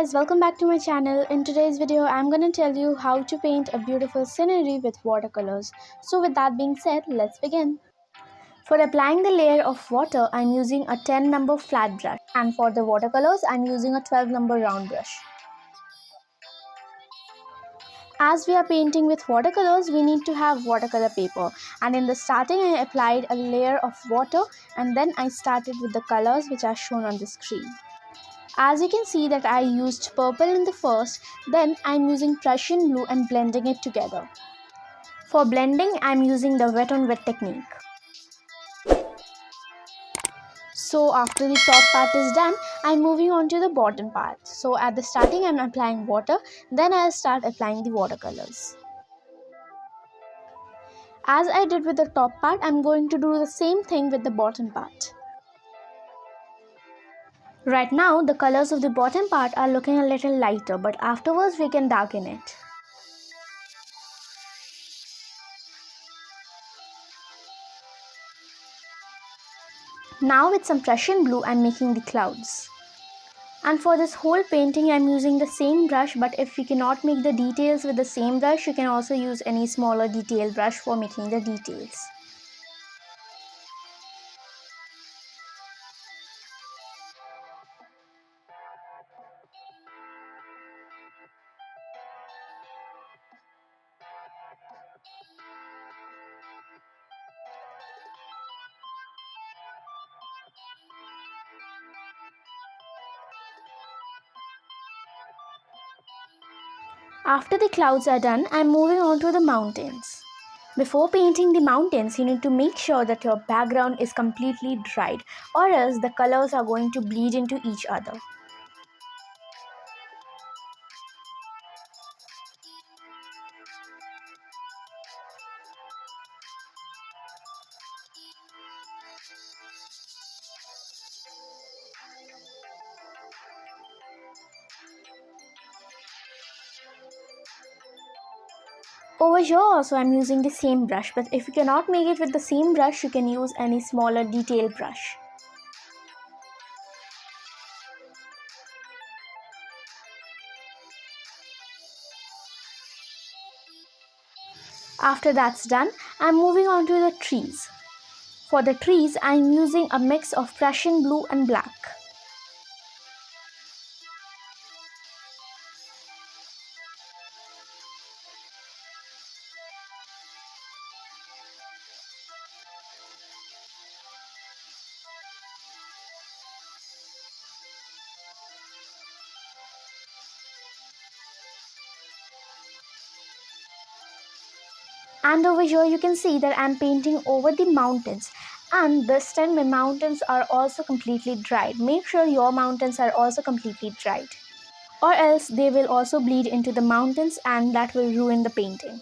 guys, welcome back to my channel. In today's video, I'm going to tell you how to paint a beautiful scenery with watercolors. So with that being said, let's begin. For applying the layer of water, I'm using a 10 number flat brush, and for the watercolors, I'm using a 12 number round brush. As we are painting with watercolors, we need to have watercolor paper, and in the starting I applied a layer of water and then I started with the colors which are shown on the screen. As you can see that I used purple in the first, then I'm using Prussian blue and blending it together. For blending, I'm using the wet on wet technique. So after the top part is done, I'm moving on to the bottom part. So at the starting I'm applying water, then I'll start applying the watercolors. As I did with the top part, I'm going to do the same thing with the bottom part. Right now, the colors of the bottom part are looking a little lighter, but afterwards we can darken it. Now with some Prussian blue, I'm making the clouds. And for this whole painting, I'm using the same brush, but if you cannot make the details with the same brush, you can also use any smaller detail brush for making the details. After the clouds are done, I'm moving on to the mountains. Before painting the mountains, you need to make sure that your background is completely dried, or else the colors are going to bleed into each other. Over here also I'm using the same brush, but if you cannot make it with the same brush, you can use any smaller detail brush. After that's done, I'm moving on to the trees. For the trees, I'm using a mix of Prussian blue and black. And over here you can see that I'm painting over the mountains, and this time my mountains are also completely dried. Make sure your mountains are also completely dried, or else they will also bleed into the mountains and that will ruin the painting.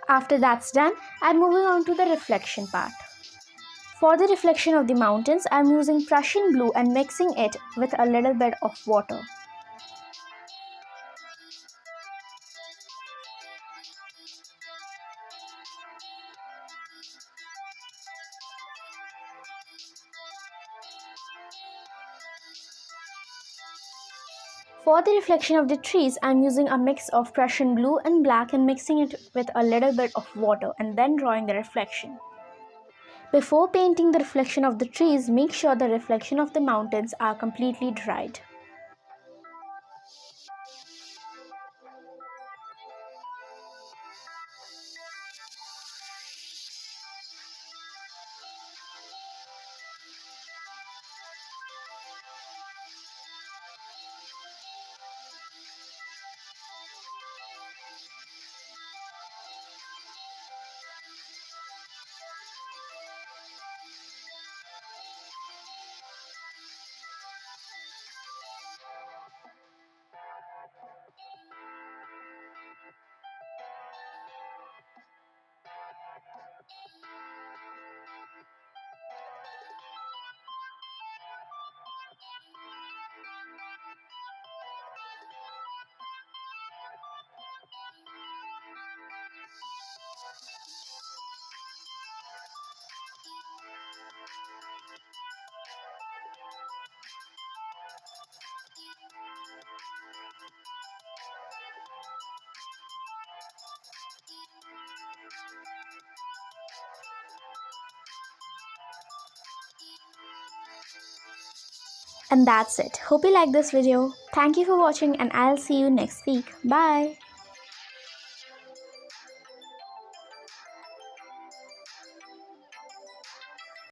After that's done, I'm moving on to the reflection part. For the reflection of the mountains, I'm using Prussian blue and mixing it with a little bit of water. For the reflection of the trees, I'm using a mix of Prussian blue and black and mixing it with a little bit of water and then drawing the reflection. Before painting the reflection of the trees, make sure the reflection of the mountains are completely dried. And that's it. Hope you like this video. Thank you for watching and I'll see you next week. Bye.